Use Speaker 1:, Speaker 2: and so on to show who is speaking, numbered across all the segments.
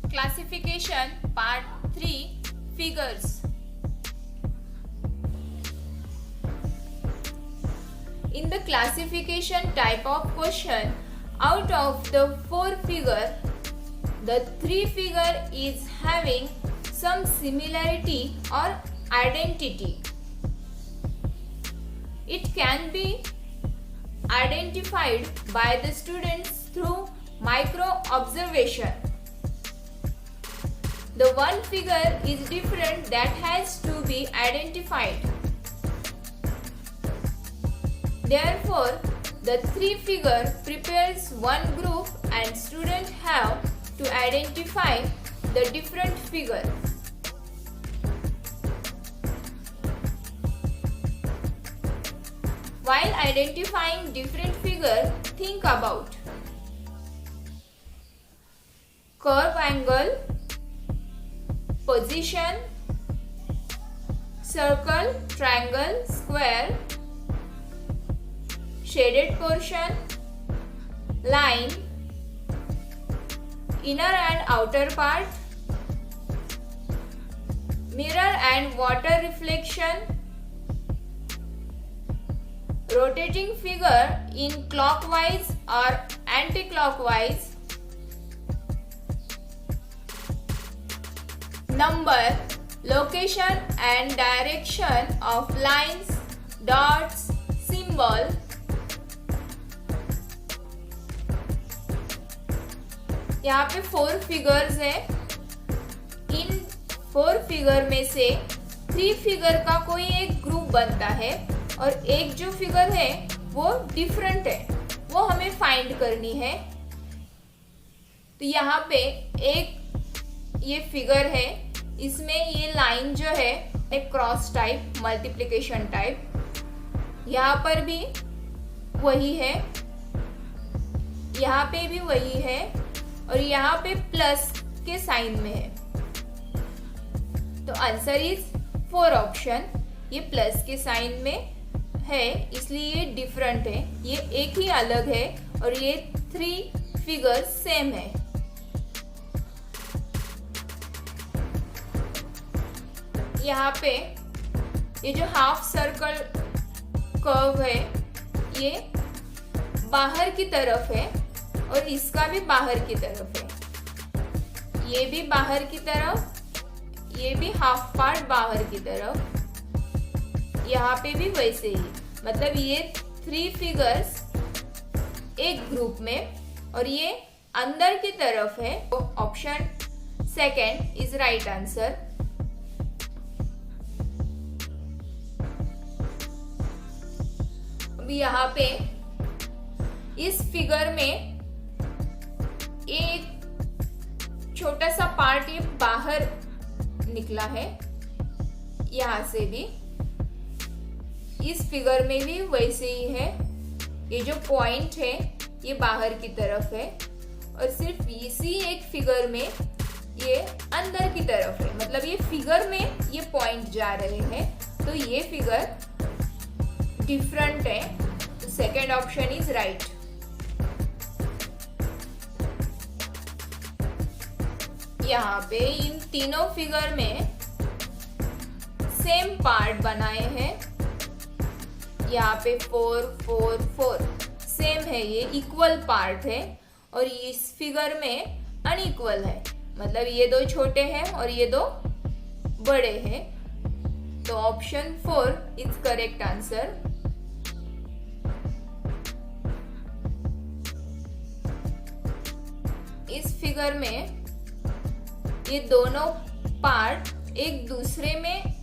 Speaker 1: Classification Part 3 Figures. In the classification type of question, out of the 4 figure, the 3 figure is having some similarity or identity. It can be identified by the students through micro observation. The one figure is different that has to be identified. Therefore, the 3 figure prepares one group and students have to identify the different figure. While identifying different figure, think about curve angle, position, circle, triangle, square, shaded portion, line, inner and outer part, mirror and water reflection, rotating figure in clockwise or anti-clockwise, number, location and direction of lines, dots, symbol, यहाँ पे 4 figures है. इन 4 figure में से 3 figure का कोई एक group बनता है और एक जो फिगर है वो डिफरेंट है, वो हमें फाइंड करनी है. तो यहाँ पे एक ये फिगर है, इसमें ये लाइन जो है एक क्रॉस टाइप, मल्टीप्लिकेशन टाइप, यहाँ पर भी वही है, यहाँ पे भी वही है और यहाँ पे प्लस के साइन में है. तो आंसर इज 4 ऑप्शन. ये प्लस के साइन में है इसलिए ये डिफरेंट है, ये एक ही अलग है और ये 3 फिगर सेम है. यहाँ पे ये जो हाफ सर्कल कर्व है ये बाहर की तरफ है और इसका भी बाहर की तरफ है, ये भी बाहर की तरफ, ये भी हाफ पार्ट बाहर की तरफ, यहाँ पे भी वैसे ही. मतलब ये 3 फिगर्स एक ग्रुप में और ये अंदर की तरफ है. तो option second is right answer. अभी यहाँ पे इस फिगर में एक छोटा सा पार्ट ये बाहर निकला है, यहाँ से भी. इस फिगर में भी वैसे ही है, ये जो पॉइंट है ये बाहर की तरफ है और सिर्फ इसी एक फिगर में ये अंदर की तरफ है. मतलब ये फिगर में ये पॉइंट जा रहे हैं, तो ये फिगर डिफरेंट है. तो सेकेंड ऑप्शन इज राइट. यहाँ पे इन तीनों फिगर में सेम पार्ट बनाए हैं. यहाँ पे 4 4 4 सेम है, ये इक्वल पार्ट है और इस फिगर में अनइक्वल है. मतलब ये 2 छोटे हैं और ये 2 बड़े हैं. तो ऑप्शन 4 इज करेक्ट आंसर. इस फिगर में ये दोनों पार्ट एक दूसरे में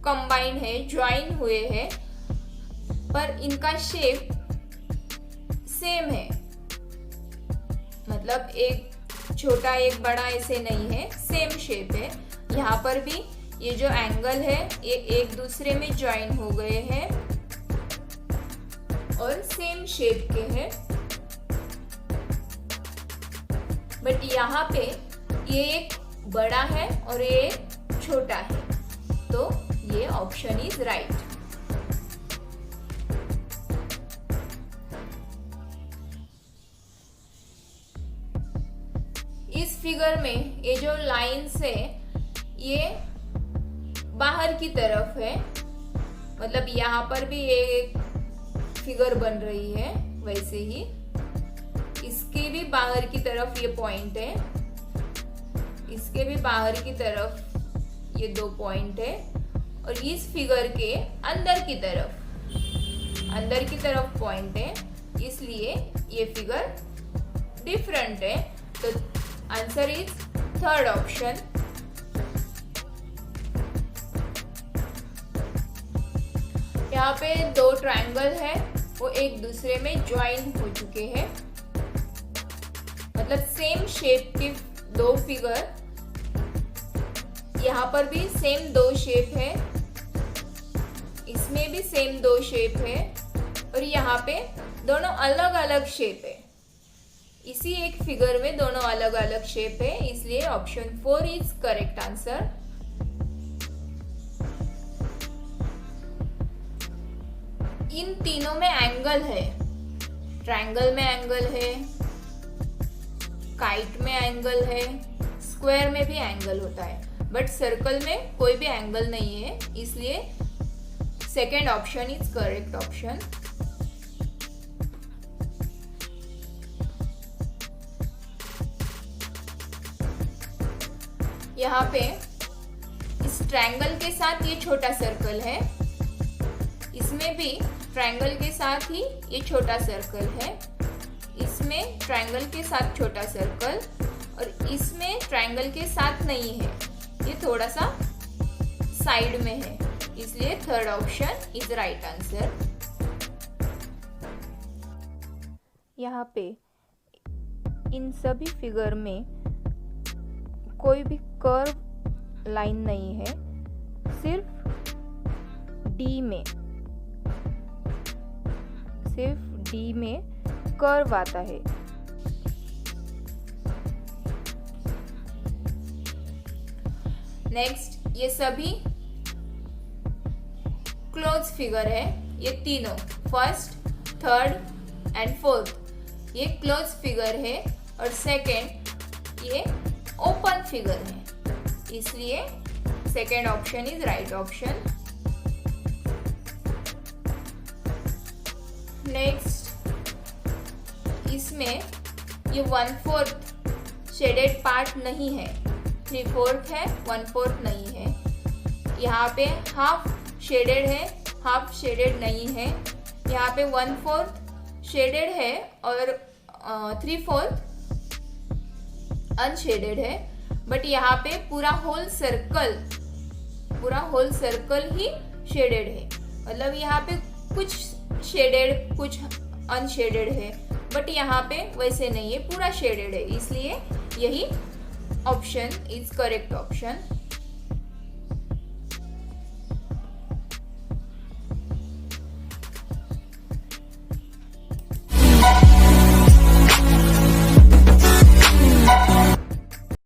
Speaker 1: कंबाइन है, ज्वाइन हुए हैं, पर इनका शेप सेम है. मतलब एक छोटा एक बड़ा ऐसे नहीं है, सेम शेप है. यहाँ पर भी ये जो एंगल है ये एक दूसरे में ज्वाइन हो गए हैं और सेम शेप के हैं. बट यहाँ पे ये एक बड़ा है और ये एक छोटा है, तो ये ऑप्शन इज राइट. इस फिगर में ये जो लाइन्स है ये बाहर की तरफ है, मतलब यहाँ पर भी ये एक फिगर बन रही है, वैसे ही इसके भी बाहर की तरफ ये पॉइंट है, इसके भी बाहर की तरफ ये 2 पॉइंट है, और इस फिगर के अंदर की तरफ पॉइंट है, इसलिए ये फिगर डिफरेंट है। तो आंसर इज थर्ड ऑप्शन। यहाँ पे 2 ट्रायंगल है, वो एक दूसरे में ज्वाइन हो चुके हैं, मतलब सेम शेप के 2 फिगर। यहाँ पर भी सेम 2 शेप है, इसमें भी सेम 2 शेप है, और यहाँ पे दोनों अलग अलग शेप है। इसी एक फिगर में दोनों अलग अलग शेप है, इसलिए ऑप्शन 4 इज करेक्ट आंसर। इन तीनों में एंगल है, ट्रायंगल में एंगल है, काइट में एंगल है, स्क्वायर में भी एंगल होता है, बट सर्कल में कोई भी एंगल नहीं है, इसलिए second option is correct option. यहाँ पे इस ट्रायंगल के साथ ये छोटा सर्कल है, इसमें भी ट्रायंगल के साथ ही ये छोटा सर्कल है, इसमें ट्रायंगल के साथ छोटा सर्कल, और इसमें ट्रायंगल के साथ नहीं है, ये थोड़ा सा साइड में है, इसलिए third option is right answer. यहाँ पे इन सभी फिगर में कोई भी कर्व लाइन नहीं है, सिर्फ डी में कर्व आता है। नेक्स्ट, ये सभी क्लोज फिगर है, ये तीनों फर्स्ट, थर्ड एंड फोर्थ ये क्लोज फिगर है, और सेकेंड ये ओपन फिगर है, इसलिए second option is right option. Next, इसमें ये 1/4 शेडेड पार्ट नहीं है, 3/4 है, 1/4 नहीं है। यहाँ पे हाफ शेडेड है, हाफ शेडेड नहीं है। यहाँ पे 1/4 शेडेड है और 3/4 अनशेडेड है, बट यहाँ पे पूरा होल सर्कल ही शेडेड है, मतलब यहाँ पे कुछ शेडेड कुछ अनशेडेड है, बट यहाँ पे वैसे नहीं है, पूरा शेडेड है, इसलिए यही ऑप्शन इज करेक्ट ऑप्शन।